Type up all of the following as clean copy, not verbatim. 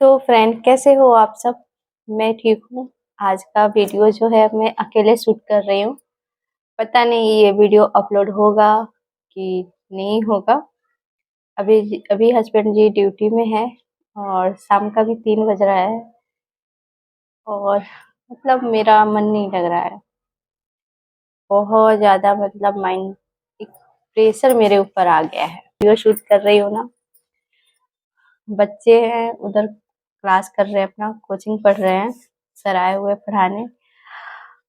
तो फ्रेंड कैसे हो आप सब। मैं ठीक हूँ। आज का वीडियो जो है मैं अकेले शूट कर रही हूँ। पता नहीं ये वीडियो अपलोड होगा कि नहीं होगा। अभी अभी हस्बैंड जी ड्यूटी में है और शाम का भी 3 बज रहा है और मतलब मेरा मन नहीं लग रहा है। बहुत ज्यादा मतलब माइंड एक प्रेशर मेरे ऊपर आ गया है। वीडियो शूट कर रही हूँ ना, बच्चे हैं उधर क्लास कर रहे हैं, अपना कोचिंग पढ़ रहे हैं, सर आए हुए पढ़ाने।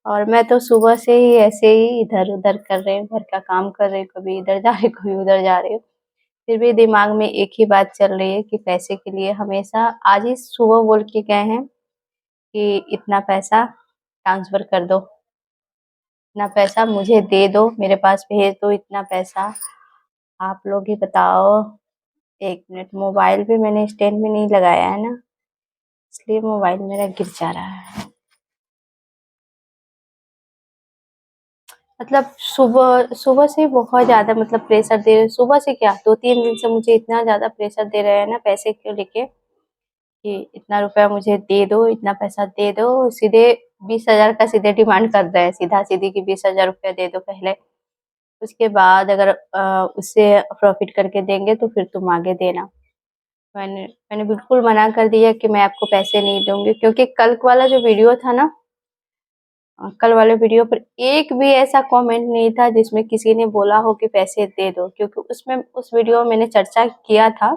और मैं तो सुबह से ही ऐसे ही इधर उधर कर रही हूँ, घर का काम कर रही हूँ, कभी इधर जा रही हूँ कभी उधर जा रही हूँ। फिर भी दिमाग में एक ही बात चल रही है कि पैसे के लिए हमेशा। आज ही सुबह बोल के गए हैं कि इतना पैसा ट्रांसफर कर दो, इतना पैसा मुझे दे दो, मेरे पास भेज दो इतना पैसा। आप लोग ही बताओ। एक मिनट, मोबाइल भी मैंने स्टैंड में नहीं लगाया है ना, इसलिए मोबाइल मेरा गिर जा रहा है। मतलब सुबह सुबह से बहुत ज्यादा मतलब प्रेशर दे रहे। सुबह से क्या, 2-3 दिन से मुझे इतना ज्यादा प्रेशर दे रहे हैं ना पैसे को लेके कि इतना रुपया मुझे दे दो, इतना पैसा दे दो। सीधे 20,000 का सीधे डिमांड कर रहे हैं, सीधा सीधी की 20,000 रुपया दे दो पहले, उसके बाद अगर उससे प्रॉफिट करके देंगे तो फिर तुम आगे देना। मैंने मैंने बिल्कुल मना कर दिया कि मैं आपको पैसे नहीं दूंगी, क्योंकि कल वाला जो वीडियो था ना, कल वाले वीडियो पर एक भी ऐसा कमेंट नहीं था जिसमें किसी ने बोला हो कि पैसे दे दो। क्योंकि उसमें उस वीडियो में मैंने चर्चा किया था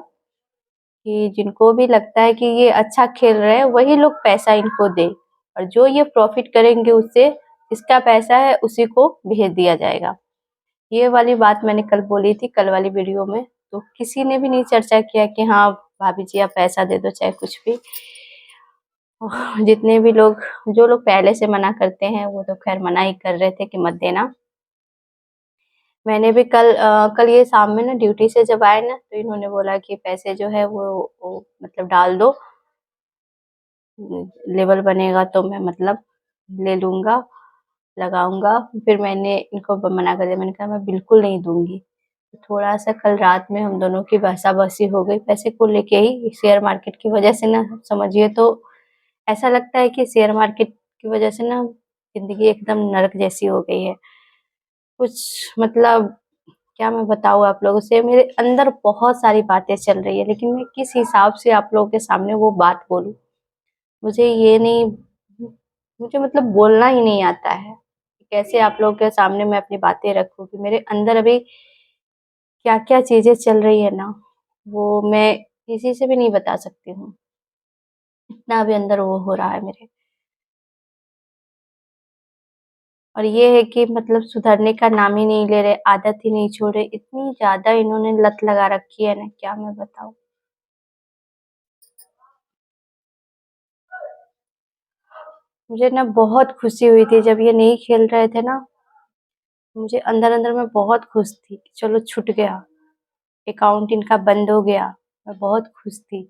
कि जिनको भी लगता है कि ये अच्छा खेल रहे हैं वही लोग पैसा इनको दे, और जो ये प्रॉफिट करेंगे उससे इसका पैसा है उसी को भेज दिया जाएगा। ये वाली बात मैंने कल बोली थी, कल वाली वीडियो में। तो किसी ने भी नहीं चर्चा किया कि हाँ भाभी जी आप पैसा दे दो चाहे कुछ भी। जितने भी लोग, जो लोग पहले से मना करते हैं वो तो खैर मना ही कर रहे थे कि मत देना। मैंने भी कल ये शाम में ना ड्यूटी से जब आए ना तो इन्होंने बोला कि पैसे जो है वो मतलब डाल दो, लेवल बनेगा तो मैं मतलब ले लूंगा, लगाऊंगा। फिर मैंने इनको मना कर दिया, मैंने कहा मैं बिल्कुल नहीं दूंगी। तो थोड़ा सा कल रात में हम दोनों की बहसाबहसी हो गई पैसे को लेके ही, शेयर मार्केट की वजह से ना समझिए तो ऐसा लगता है कि शेयर मार्केट की वजह से ना जिंदगी एकदम नरक जैसी हो गई है। कुछ मतलब क्या मैं बताऊँ आप लोगों से, मेरे अंदर बहुत सारी बातें चल रही है, लेकिन मैं किस हिसाब से आप लोगों के सामने वो बात बोलूं, मुझे ये नहीं, मुझे मतलब बोलना ही नहीं आता है। कैसे आप लोगों के सामने मैं अपनी बातें रखूं कि मेरे अंदर अभी क्या क्या चीजें चल रही है ना, वो मैं किसी से भी नहीं बता सकती हूँ। इतना अभी अंदर वो हो रहा है मेरे। और ये है कि मतलब सुधरने का नाम ही नहीं ले रहे, आदत ही नहीं छोड़ रहे। इतनी ज्यादा इन्होंने लत लगा रखी है ना, क्या मैं बताऊं। मुझे ना बहुत खुशी हुई थी जब ये नहीं खेल रहे थे ना, मुझे अंदर अंदर में बहुत खुश थी कि चलो छूट गया, अकाउंट इनका बंद हो गया। मैं बहुत खुश थी।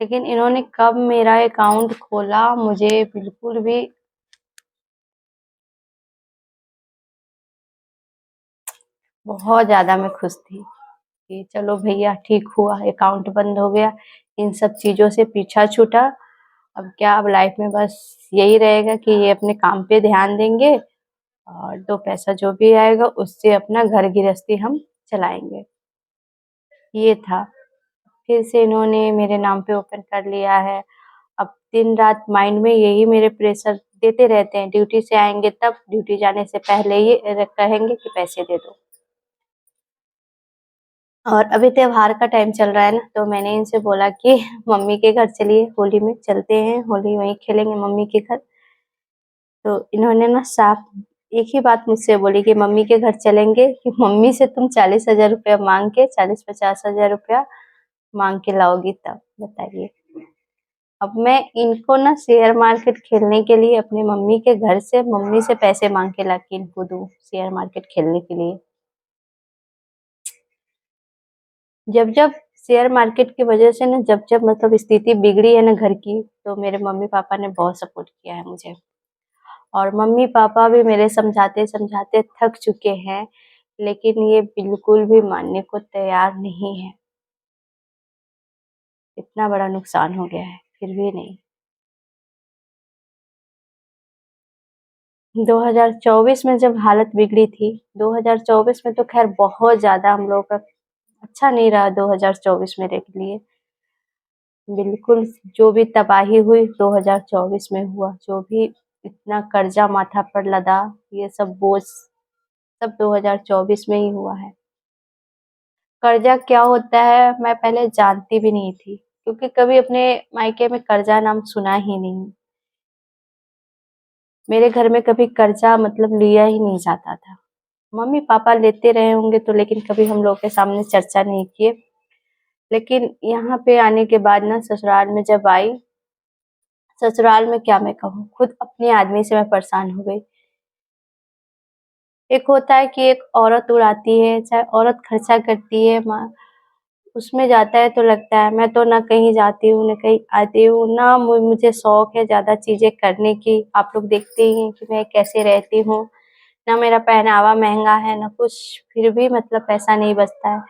लेकिन इन्होंने कब मेरा अकाउंट खोला मुझे बिल्कुल भी। बहुत ज्यादा मैं खुश थी कि चलो भैया ठीक हुआ, अकाउंट बंद हो गया, इन सब चीजों से पीछा छूटा। अब क्या, अब लाइफ में बस यही रहेगा कि ये अपने काम पे ध्यान देंगे और 2 पैसा जो भी आएगा उससे अपना घर गृहस्थी हम चलाएंगे। ये था। फिर से इन्होंने मेरे नाम पे ओपन कर लिया है। अब दिन रात माइंड में यही मेरे प्रेशर देते रहते हैं। ड्यूटी से आएंगे तब, ड्यूटी जाने से पहले ही कहेंगे कि पैसे दे दो। और अभी त्योहार का टाइम चल रहा है ना, तो मैंने इनसे बोला कि मम्मी के घर चलिए, होली में चलते हैं, होली वहीं खेलेंगे मम्मी के घर। तो इन्होंने ना साफ एक ही बात मुझसे बोली कि मम्मी के घर चलेंगे कि मम्मी से तुम 40,000 रुपया मांग के, 40-50,000 रुपया मांग के लाओगी तब बताइए। अब मैं इनको ना शेयर मार्केट खेलने के लिए अपनी मम्मी के घर से, मम्मी से पैसे मांग के लाके इनको दूं शेयर मार्केट खेलने के लिए। जब जब शेयर मार्केट की वजह से ना, जब जब मतलब स्थिति बिगड़ी है ना घर की, तो मेरे मम्मी पापा ने बहुत सपोर्ट किया है मुझे। और मम्मी पापा भी मेरे समझाते समझाते थक चुके हैं, लेकिन ये बिल्कुल भी मानने को तैयार नहीं है। इतना बड़ा नुकसान हो गया है, फिर भी नहीं। 2024 में जब हालत बिगड़ी थी, 2024 में तो खैर बहुत ज़्यादा हम लोगों का अच्छा नहीं रहा 2024 मेरे लिए। बिल्कुल जो भी तबाही हुई 2024 में हुआ, जो भी इतना कर्जा माथा पर लदा, ये सब बोझ सब 2024 में ही हुआ है। कर्जा क्या होता है मैं पहले जानती भी नहीं थी, क्योंकि कभी अपने मायके में कर्जा नाम सुना ही नहीं। मेरे घर में कभी कर्जा मतलब लिया ही नहीं जाता था। मम्मी पापा लेते रहे होंगे तो, लेकिन कभी हम लोग के सामने चर्चा नहीं किए। लेकिन यहाँ पे आने के बाद ना, ससुराल में जब आई, ससुराल में क्या मैं कहूँ, खुद अपने आदमी से मैं परेशान हो गई। एक होता है कि एक औरत उड़ाती है, चाहे औरत खर्चा करती है, माँ उसमें जाता है तो लगता है मैं तो ना कहीं जाती हूँ ना कहीं आती हूँ, ना मुझे शौक है ज्यादा चीजें करने की। आप लोग देखते ही हैं कि मैं कैसे रहती हूँ, ना मेरा पहनावा महंगा है ना कुछ, फिर भी मतलब पैसा नहीं बचता है।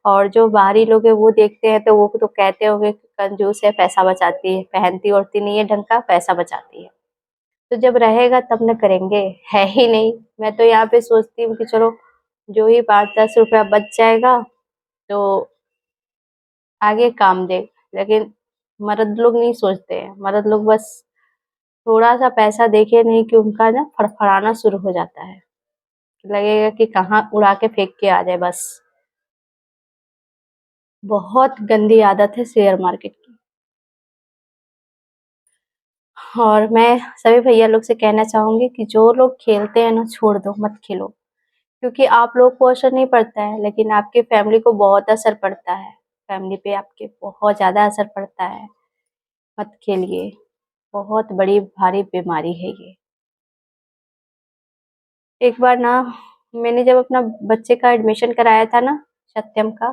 और जो बाहरी लोग है वो देखते हैं तो वो तो कहते होंगे कि कंजूस है, पैसा बचाती है, पहनती ओढ़ती नहीं है ढंग का, पैसा बचाती है। तो जब रहेगा तब न करेंगे, है ही नहीं। मैं तो यहाँ पे सोचती हूँ कि चलो जो ही 5-10 रुपया बच जाएगा तो आगे काम दे। लेकिन मर्द लोग नहीं सोचते हैं, मर्द लोग बस थोड़ा सा पैसा देखे नहीं कि उनका ना फड़फड़ाना शुरू हो जाता है, लगेगा कि कहाँ उड़ा के फेंक के आ जाए बस। बहुत गंदी आदत है शेयर मार्केट की। और मैं सभी भैया लोग से कहना चाहूंगी कि जो लोग खेलते हैं ना, छोड़ दो, मत खेलो। क्योंकि आप लोग को असर नहीं पड़ता है, लेकिन आपकी फैमिली को बहुत असर पड़ता है। फैमिली पे आपके बहुत ज़्यादा असर पड़ता है। मत खेलिए, बहुत बड़ी भारी बीमारी है ये। एक बार ना, मैंने जब अपना बच्चे का एडमिशन कराया था ना, सत्यम का,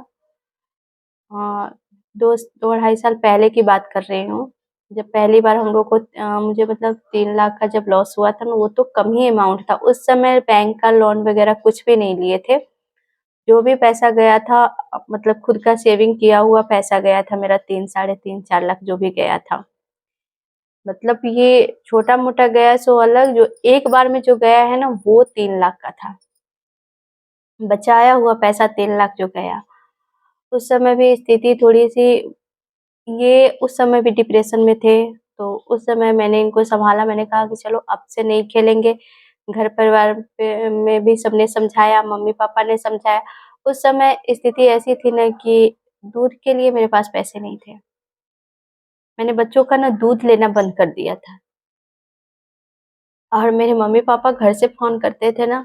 अ, 2-2 ढाई साल पहले की बात कर रही हूँ। जब पहली बार हम लोग को मुझे मतलब 3 लाख का जब लॉस हुआ था ना, वो तो कम ही अमाउंट था। उस समय बैंक का लोन वगैरह कुछ भी नहीं लिए थे। जो भी पैसा गया था, मतलब खुद का सेविंग किया हुआ पैसा गया था मेरा, 3, 3.5, 4 लाख जो भी गया था। मतलब ये छोटा मोटा गया सो अलग, जो एक बार में जो गया है ना वो 3 लाख का था। बचाया हुआ पैसा 3 लाख जो गया। उस समय भी स्थिति थोड़ी सी, ये उस समय भी डिप्रेशन में थे। तो उस समय मैंने इनको संभाला, मैंने कहा कि चलो अब से नहीं खेलेंगे। घर परिवार में भी सबने समझाया, मम्मी पापा ने समझाया। उस समय स्थिति ऐसी थी ना कि दूध के लिए मेरे पास पैसे नहीं थे। मैंने बच्चों का ना दूध लेना बंद कर दिया था। और मेरे मम्मी पापा घर से फोन करते थे ना,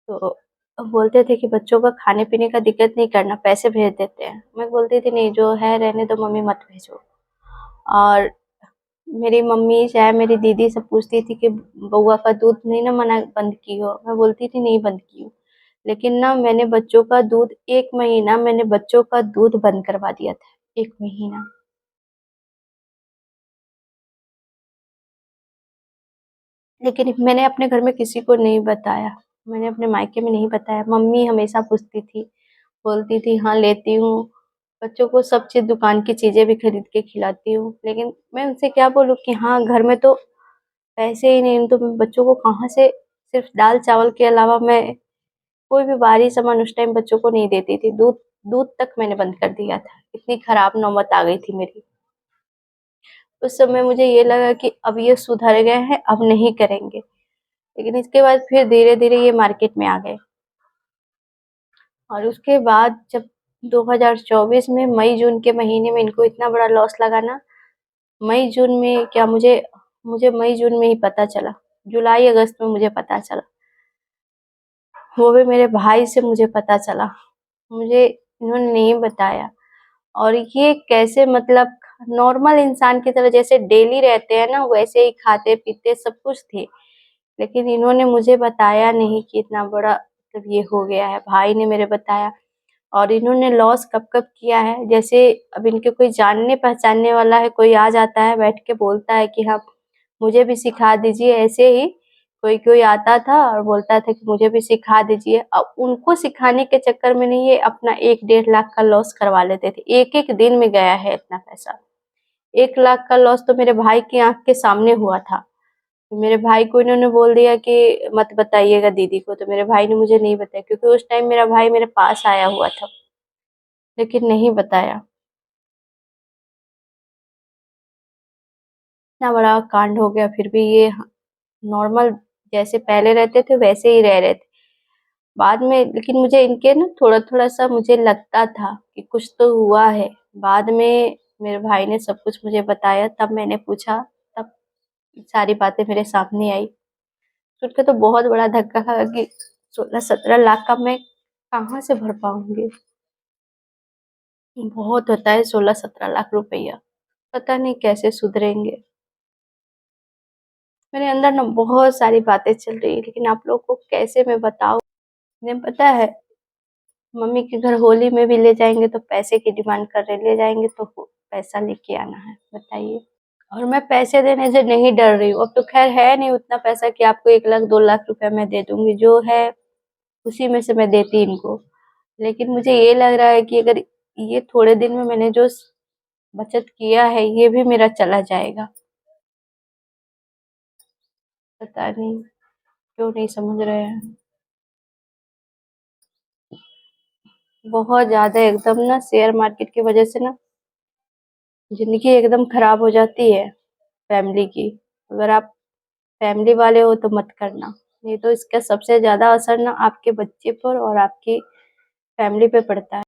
तो बोलते थे कि बच्चों का खाने पीने का दिक्कत नहीं करना, पैसे भेज देते हैं। मैं बोलती थी नहीं, जो है रहने दो मम्मी, मत भेजो। और मेरी मम्मी चाहे मेरी दीदी सब पूछती थी कि बउआ का दूध नहीं ना मना बंद की हो। मैं बोलती थी नहीं बंद की हूँ। लेकिन ना मैंने बच्चों का दूध 1 महीना मैंने बच्चों का दूध बंद करवा दिया था। 1 महीना। लेकिन मैंने अपने घर में किसी को नहीं बताया। मैंने अपने मायके में नहीं बताया। मम्मी हमेशा पूछती थी, बोलती थी हाँ लेती हूँ। बच्चों को सब चीज़, दुकान की चीज़ें भी खरीद के खिलाती हूँ। लेकिन मैं उनसे क्या बोलूँ कि हाँ घर में तो पैसे ही नहीं, तो मैं बच्चों को कहाँ से, सिर्फ दाल चावल के अलावा मैं कोई भी बाहरी सामान उस टाइम बच्चों को नहीं देती थी। दूध दूध तक मैंने बंद कर दिया था। इतनी खराब नौबत आ गई थी मेरी। उस समय मुझे ये लगा कि अब ये सुधर गए हैं, अब नहीं करेंगे। लेकिन इसके बाद फिर धीरे-धीरे ये मार्केट में आ गए। और उसके बाद जब 2024 में मई जून के महीने में इनको इतना बड़ा लॉस लगा ना, मई जून में क्या, मुझे मुझे मई जून में ही पता चला। जुलाई अगस्त में मुझे पता चला। वो भी मेरे भाई से मुझे पता चला। मुझे इन्होंने नहीं बताया। और ये कैसे, मतलब नॉर्मल इंसान की तरह जैसे डेली रहते हैं ना, वैसे ही खाते पीते सब कुछ थे। लेकिन इन्होंने मुझे बताया नहीं कि इतना बड़ा मतलब ये हो गया है। भाई ने मेरे बताया। और इन्होंने लॉस कब कब किया है, जैसे अब इनके कोई जानने पहचानने वाला है, कोई आ जाता है बैठ के बोलता है कि हाँ मुझे भी सिखा दीजिए, ऐसे ही कोई कोई आता था और बोलता था कि मुझे भी सिखा दीजिए। अब उनको सिखाने के चक्कर में नहीं, ये अपना 1-1.5 लाख का लॉस करवा लेते थे। एक-एक दिन में गया है इतना पैसा। 1 लाख का लॉस तो मेरे भाई की आँख के सामने हुआ था। तो मेरे भाई को इन्होंने बोल दिया कि मत बताइएगा दीदी को, तो मेरे भाई ने मुझे नहीं बताया क्योंकि उस टाइम मेरा भाई मेरे पास आया हुआ था, लेकिन नहीं बताया। इतना बड़ा कांड हो गया, फिर भी ये नॉर्मल जैसे पहले रहते थे वैसे ही रह रहे थे। बाद में लेकिन मुझे इनके ना थोड़ा-थोड़ा सा मुझे लगता था कि कुछ तो हुआ है। बाद में मेरे भाई ने सब कुछ मुझे बताया, तब मैंने पूछा, तब सारी बातें मेरे सामने आई। सुन के तो बहुत बड़ा धक्का लगा कि 16-17 लाख का मैं कहाँ से भर पाऊँगी? बहुत होता है 16-17 लाख रुपया। पता नहीं कैसे सुधरेंगे। मेरे अंदर ना बहुत सारी बातें चल रही है, लेकिन आप लोग को कैसे मैं बताऊँ? इन्हें पता है मम्मी के घर होली में भी ले जाएँगे तो पैसे की डिमांड कर रहे हैं, ले जाएँगे तो पैसा लेके आना है, बताइए। और मैं पैसे देने से नहीं डर रही हूँ, अब तो ख़ैर है नहीं उतना पैसा कि आपको 1 लाख 2 लाख रुपया मैं दे दूँगी, जो है उसी में से मैं देती इनको। लेकिन मुझे ये लग रहा है कि अगर ये थोड़े दिन में मैंने जो बचत किया है, ये भी मेरा चला जाएगा। पता नहीं क्यों नहीं समझ रहे हैं। बहुत ज़्यादा एकदम ना शेयर मार्केट की वज़ह से ना ज़िंदगी एकदम ख़राब हो जाती है फैमिली की। अगर आप फैमिली वाले हो तो मत करना, नहीं तो इसका सबसे ज़्यादा असर ना आपके बच्चे पर और आपकी फैमिली पे पड़ता है।